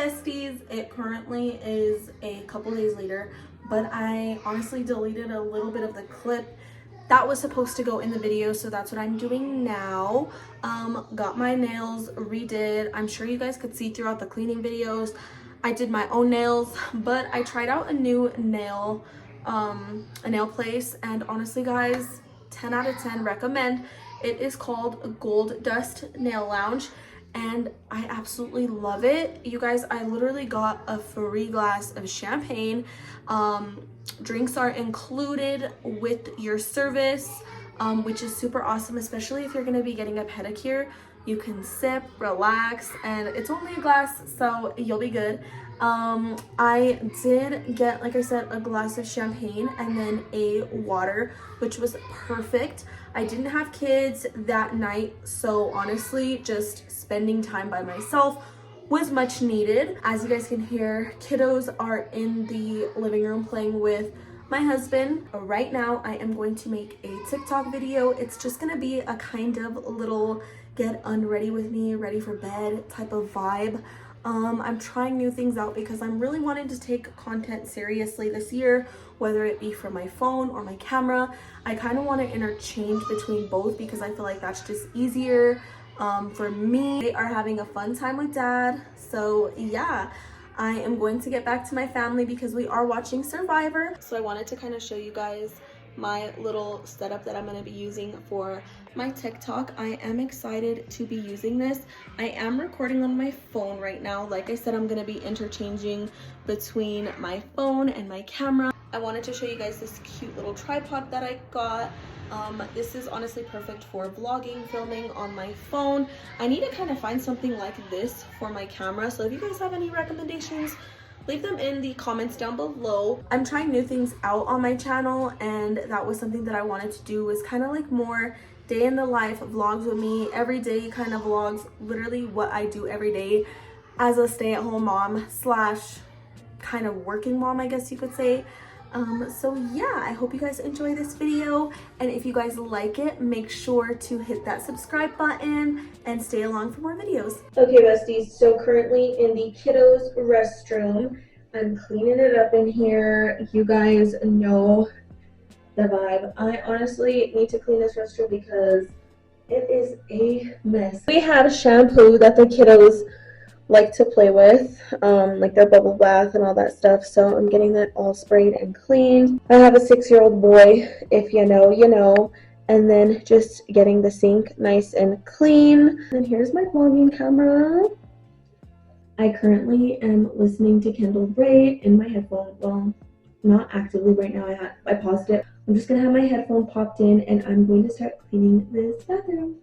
besties, it currently is a couple days later, but I honestly deleted a little bit of the clip that was supposed to go in the video, so that's what I'm doing now. Got my nails redid. I'm sure you guys could see throughout the cleaning videos I did my own nails, but I tried out a new nail place, and honestly guys, 10 out of 10 recommend. It is called Gold Dust Nail Lounge, and I absolutely love it. You guys, I literally got a free glass of champagne. Drinks are included with your service, which is super awesome, especially if you're going to be getting a pedicure. You can sip, relax, and it's only a glass, so you'll be good. I did get, like I said, a glass of champagne and then a water, which was perfect. I didn't have kids that night, so honestly, just spending time by myself was much needed. As you guys can hear, kiddos are in the living room playing with my husband. Right now, I am going to make a TikTok video. It's just gonna be a kind of little get unready with me, ready for bed type of vibe. I'm trying new things out because I'm really wanting to take content seriously this year, whether it be from my phone or my camera. I kind of want to interchange between both because I feel like that's just easier for me. They are having a fun time with dad, so yeah, I am going to get back to my family because we are watching Survivor. So I wanted to kind of show you guys my little setup that I'm going to be using for my TikTok. I am excited to be using this. I am recording on my phone right now. Like I said, I'm going to be interchanging between my phone and my camera. I wanted to show you guys this cute little tripod that I got. This is honestly perfect for vlogging, filming on my phone. I need to kind of find something like this for my camera. So if you guys have any recommendations, leave them in the comments down below. I'm trying new things out on my channel, and that was something that I wanted to do, was kind of like more day in the life vlogs with me, everyday kind of vlogs, literally what I do every day as a stay-at-home mom slash kind of working mom, I guess you could say. So yeah, I hope you guys enjoy this video, and if you guys like it, make sure to hit that subscribe button and stay along for more videos. Okay besties, so currently in the kiddos restroom, I'm cleaning it up in here. You guys know the vibe. I honestly need to clean this restroom because it is a mess. We have shampoo that the kiddos like to play with, like their bubble bath and all that stuff, so I'm getting that all sprayed and cleaned. I have a 6-year-old boy, if you know, you know, and then just getting the sink nice and clean. And here's my vlogging camera. I currently am listening to Kendall Bray in my headphone. Well, not actively right now, I paused it. I'm just gonna have my headphone popped in and I'm going to start cleaning this bathroom.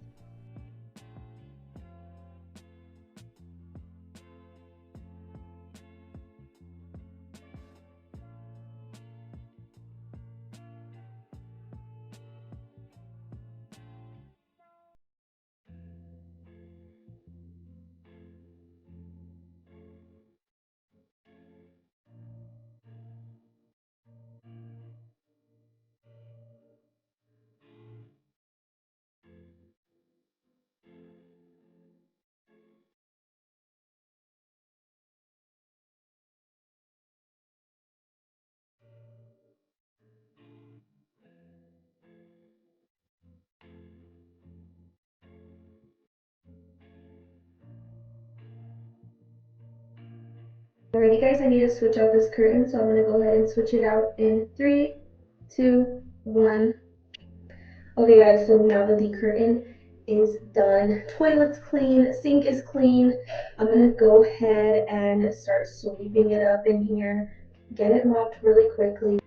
Alrighty guys, I need to switch out this curtain, so I'm going to go ahead and switch it out in 3, 2, 1. Okay guys, so now that the curtain is done, toilet's clean, sink is clean, I'm going to go ahead and start sweeping it up in here, get it mopped really quickly.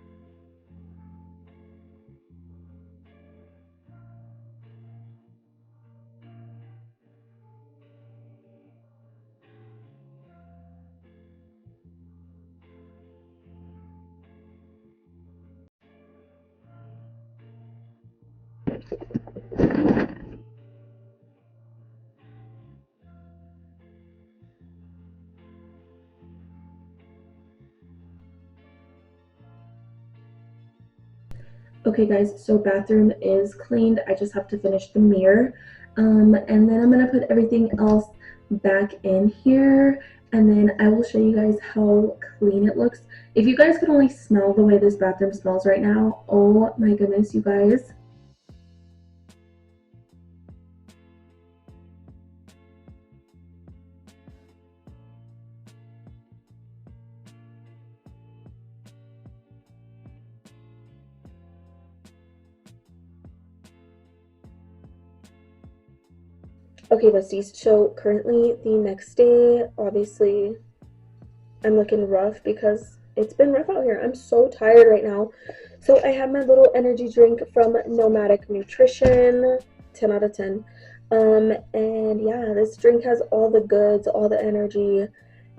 Okay guys, so bathroom is cleaned. I just have to finish the mirror. And then I'm gonna put everything else back in here. and then I will show you guys how clean it looks. If you guys could only smell the way this bathroom smells right now, oh my goodness, you guys. Okay, besties, so currently the next day, obviously, I'm looking rough because it's been rough out here. I'm so tired right now. So I had my little energy drink from Nomadic Nutrition, 10 out of 10. And yeah, this drink has all the goods, all the energy,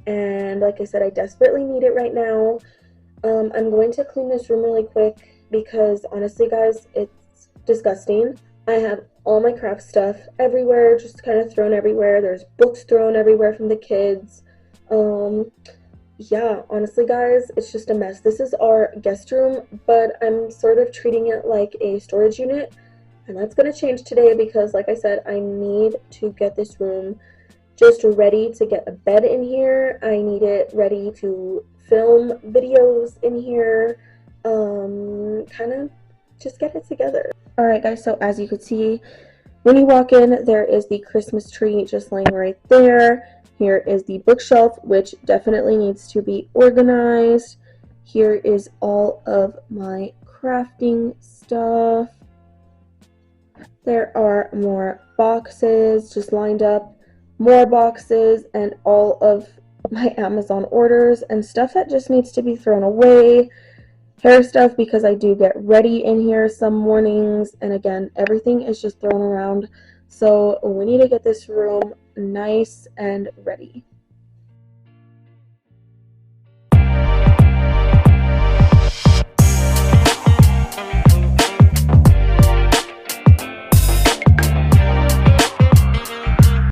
and like I said, I desperately need it right now. I'm going to clean this room really quick because honestly, guys, it's disgusting. I have all my craft stuff everywhere, just kind of thrown everywhere. There's books thrown everywhere from the kids. Um, yeah, honestly, guys, it's just a mess. This is our guest room, but I'm sort of treating it like a storage unit. And that's going to change today because, like I said, I need to get this room just ready to get a bed in here. I need it ready to film videos in here. Kind of just get it together. Alright, guys, so as you can see, when you walk in, there is the Christmas tree just laying right there. Here is the bookshelf, which definitely needs to be organized. Here is all of my crafting stuff. There are more boxes just lined up, more boxes, and all of my Amazon orders and stuff that just needs to be thrown away. Hair stuff because I do get ready in here some mornings, and again, everything is just thrown around. So we need to get this room nice and ready.